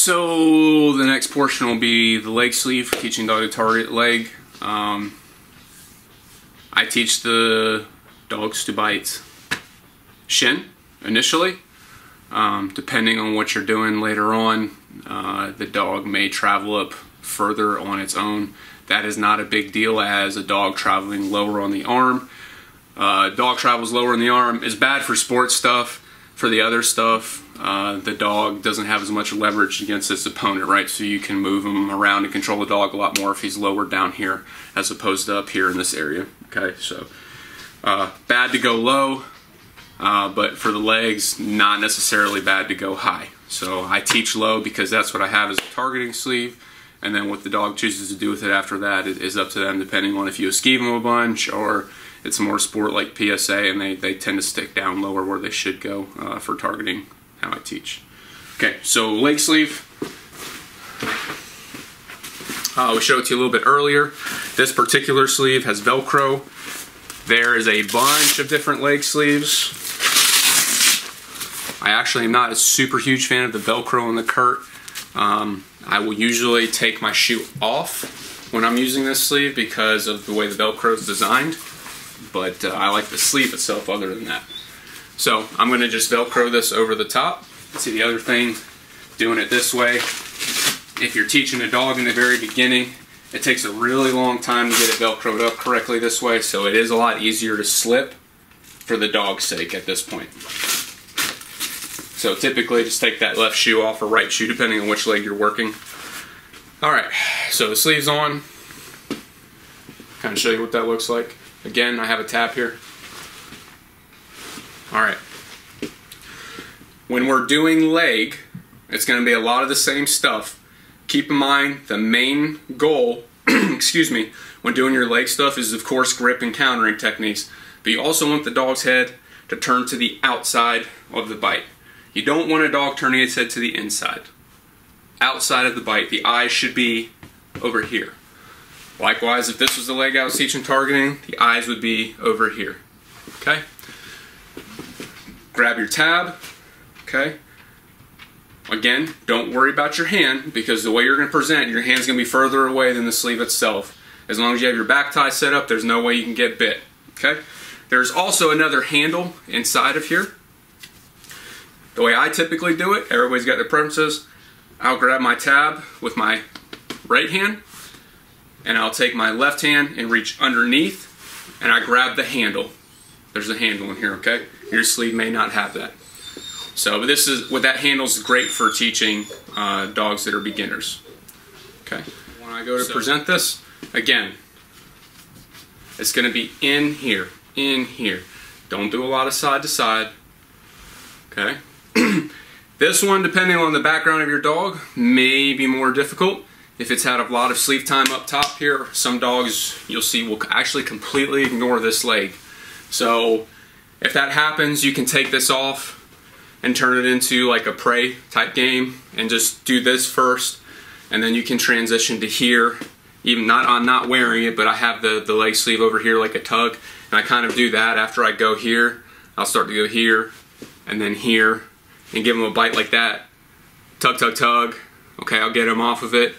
So the next portion will be the leg sleeve, teaching dog to target leg. I teach the dogs to bite shin initially. Depending on what you're doing later on, the dog may travel up further on its own. That is not a big deal as a dog traveling lower on the arm. Dog travels lower in the arm is bad for sports stuff. For the other stuff, the dog doesn't have as much leverage against its opponent, right? So you can move him around and control the dog a lot more if he's lower down here as opposed to up here in this area. Okay, so bad to go low, but for the legs, not necessarily bad to go high. So I teach low because that's what I have as a targeting sleeve, and then what the dog chooses to do with it after that is up to them, depending on if you eskeeve them a bunch or it's more sport like PSA and they tend to stick down lower where they should go for targeting how I teach. Okay, so leg sleeve. We showed it to you a little bit earlier. This particular sleeve has Velcro. There is a bunch of different leg sleeves. I actually am not a super huge fan of the Velcro on the Curt. I will usually take my shoe off when I'm using this sleeve because of the way the Velcro is designed. But I like the sleeve itself other than that. So I'm going to just Velcro this over the top. See, the other thing, doing it this way, if you're teaching a dog in the very beginning, it takes a really long time to get it Velcroed up correctly this way, so it is a lot easier to slip for the dog's sake at this point. So typically just take that left shoe off or right shoe depending on which leg you're working. Alright, so the sleeve's on. Kind of show you what that looks like. Again, I have a tab here. Alright. When we're doing leg, it's going to be a lot of the same stuff. Keep in mind, the main goal, excuse me, when doing your leg stuff is of course grip and countering techniques. But you also want the dog's head to turn to the outside of the bite. You don't want a dog turning its head to the inside. Outside of the bite, the eyes should be over here. Likewise, if this was the leg I was teaching targeting, the eyes would be over here. Okay? Grab your tab. Okay? Again, don't worry about your hand because the way you're going to present, your hand's going to be further away than the sleeve itself. As long as you have your back tie set up, there's no way you can get bit. Okay? There's also another handle inside of here. The way I typically do it, everybody's got their preferences. I'll grab my tab with my right hand, and I'll take my left hand and reach underneath, and I grab the handle. There's a handle in here, okay? Your sleeve may not have that. So, but this is, with that handle is great for teaching dogs that are beginners. Okay? When I go to present this, again, it's going to be in here, in here. Don't do a lot of side to side. Okay? This one, depending on the background of your dog, may be more difficult. If it's had a lot of sleeve time up top here, some dogs you'll see will actually completely ignore this leg. So if that happens, you can take this off and turn it into like a prey type game and just do this first, and then you can transition to here. Even I'm not wearing it, but I have the leg sleeve over here like a tug, and I kind of do that after I go here. I'll start to go here and then here and give them a bite like that. Tug, tug, tug. Okay, I'll get them off of it.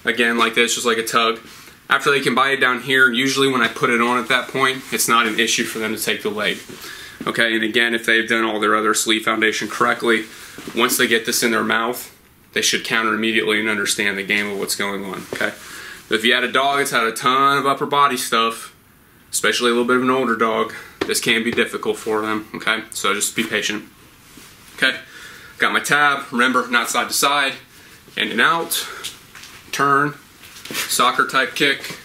Again, like this, just like a tug. After they can bite it down here, usually when I put it on at that point, it's not an issue for them to take the leg. Okay, and again, if they've done all their other sleeve foundation correctly, once they get this in their mouth, they should counter immediately and understand the game of what's going on, okay? But if you had a dog that's had a ton of upper body stuff, especially a little bit of an older dog, this can be difficult for them, okay? So just be patient. Okay, got my tab, remember, not side to side, in and out, turn, soccer type kick,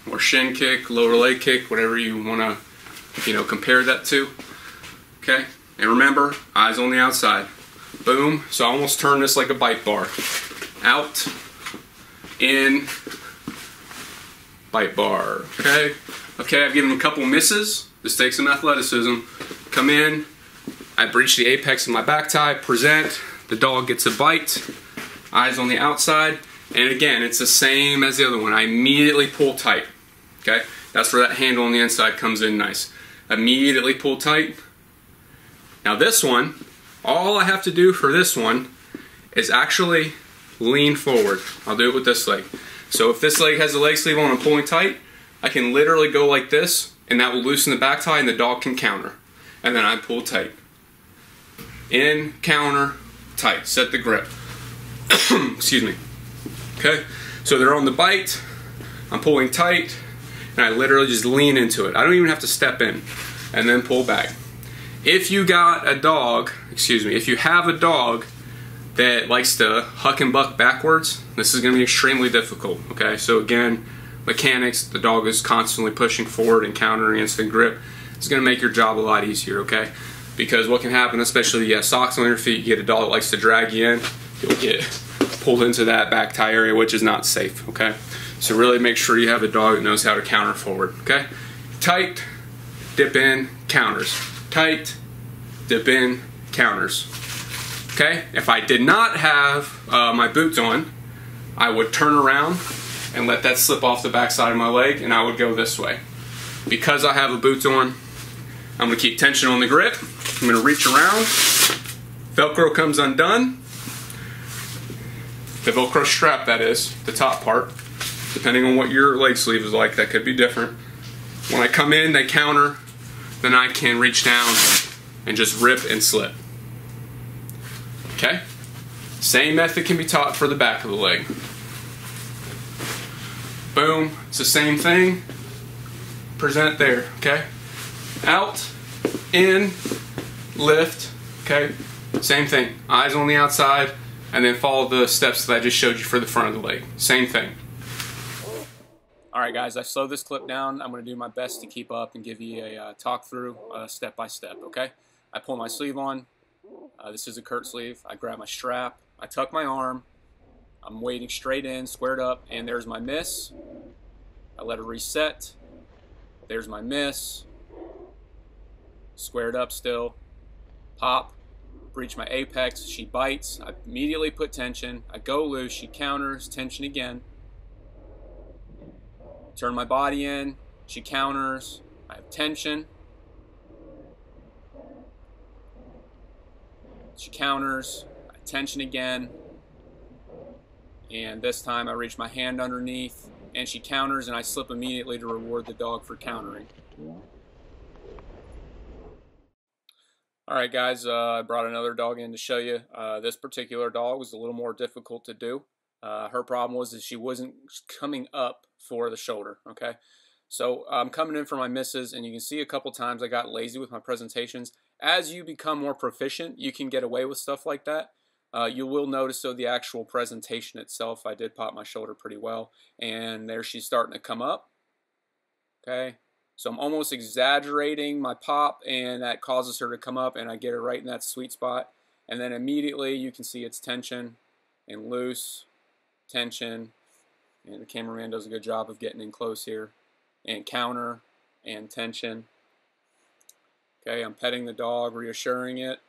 or shin kick, lower leg kick, whatever you want to, compare that to. Okay, and remember, eyes on the outside. Boom, so I almost turn this like a bite bar. Out, in, bite bar, okay? Okay, I've given them a couple misses. This takes some athleticism. Come in, I breach the apex of my back tie, present, the dog gets a bite, eyes on the outside, and again, it's the same as the other one. I immediately pull tight, okay? That's where that handle on the inside comes in nice. Immediately pull tight. Now this one, all I have to do for this one is actually lean forward. I'll do it with this leg. So if this leg has a leg sleeve on and pulling tight, I can literally go like this, and that will loosen the back tie, and the dog can counter. And then I pull tight. In, counter, tight. Set the grip. Excuse me. Okay? So they're on the bite, I'm pulling tight, and I literally just lean into it. I don't even have to step in, and then pull back. If you got a dog, if you have a dog that likes to huck and buck backwards, this is going to be extremely difficult. Okay, so again, mechanics, the dog is constantly pushing forward and countering instant grip. It's going to make your job a lot easier, okay? Because what can happen, especially if you have socks on your feet, you get a dog that likes to drag you in, you'll get pulled into that back tie area, which is not safe, okay? So really make sure you have a dog that knows how to counter forward, okay? Tight, dip in, counters. Tight, dip in, counters. Okay? If I did not have my boots on, I would turn around and let that slip off the back side of my leg, and I would go this way. Because I have the boots on, I'm going to keep tension on the grip. I'm going to reach around. Velcro comes undone. The Velcro strap, that is, the top part. Depending on what your leg sleeve is like, that could be different. When I come in, they counter. Then I can reach down and just rip and slip. Okay? Same method can be taught for the back of the leg. Boom. It's the same thing. Present there. Okay? Out, in, lift. Okay? Same thing. Eyes on the outside, and then follow the steps that I just showed you for the front of the leg. Same thing. Alright guys, I slowed this clip down. I'm going to do my best to keep up and give you a talk through step by step, okay? I pull my sleeve on. This is a Kurt sleeve. I grab my strap. I tuck my arm. I'm wading straight in, squared up, and there's my miss. I let her reset. There's my miss. Squared up still. Pop. Reach my apex. She bites. I immediately put tension. I go loose. She counters. Tension again. Turn my body in. She counters. I have tension. She counters. I have tension again. And this time I reach my hand underneath. And she counters, and I slip immediately to reward the dog for countering. Alright guys, I brought another dog in to show you. This particular dog was a little more difficult to do. Her problem was that she wasn't coming up for the shoulder, okay? So I'm coming in for my misses, and you can see a couple times I got lazy with my presentations. As you become more proficient, you can get away with stuff like that. You will notice, though, the actual presentation itself, I did pop my shoulder pretty well, and there she's starting to come up, okay? So I'm almost exaggerating my pop, and that causes her to come up, and I get her right in that sweet spot. And then immediately you can see it's tension and loose, tension, and the cameraman does a good job of getting in close here, and counter and tension. Okay, I'm petting the dog, reassuring it,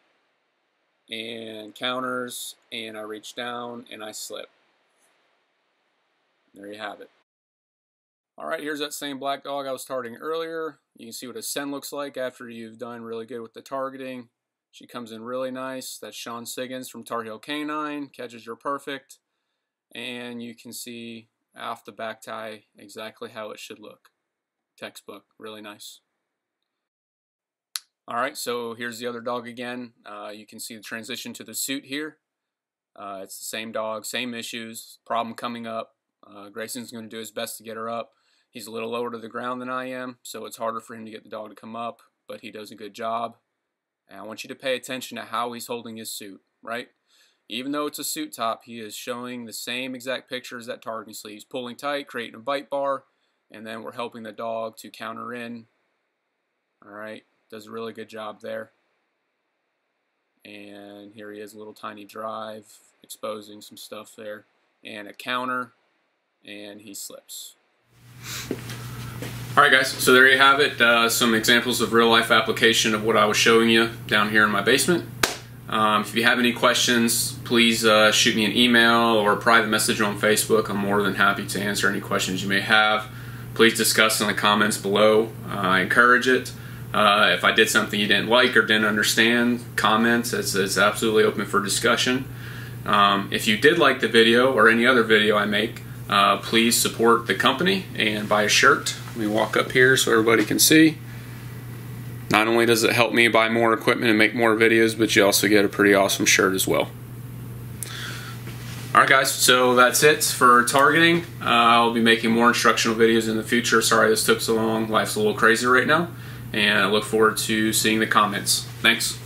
and counters, and I reach down and I slip. There you have it. Alright, here's that same black dog I was targeting earlier. You can see what a send looks like after you've done really good with the targeting. She comes in really nice. That's Sean Siggins from Tar Heel Canine. Catches her perfect. And you can see off the back tie exactly how it should look. Textbook. Really nice. Alright, so here's the other dog again. You can see the transition to the suit here. It's the same dog, same issues. Problem coming up. Grayson's going to do his best to get her up. He's a little lower to the ground than I am, so it's harder for him to get the dog to come up, but he does a good job. And I want you to pay attention to how he's holding his suit, right? Even though it's a suit top, he is showing the same exact picture as that targeting sleeve. He's pulling tight, creating a bite bar, and then we're helping the dog to counter in. Alright, does a really good job there. And here he is, a little tiny drive, exposing some stuff there. And a counter, and he slips. Alright guys, so there you have it, some examples of real life application of what I was showing you down here in my basement. If you have any questions, please shoot me an email or a private message on Facebook. I'm more than happy to answer any questions you may have. Please discuss in the comments below. I encourage it. If I did something you didn't like or didn't understand, comments. It's absolutely open for discussion. If you did like the video or any other video I make, please support the company and buy a shirt. Let me walk up here so everybody can see. Not only does it help me buy more equipment and make more videos, but you also get a pretty awesome shirt as well. Alright guys, so that's it for targeting. I'll be making more instructional videos in the future. Sorry this took so long. Life's a little crazy right now. And I look forward to seeing the comments. Thanks.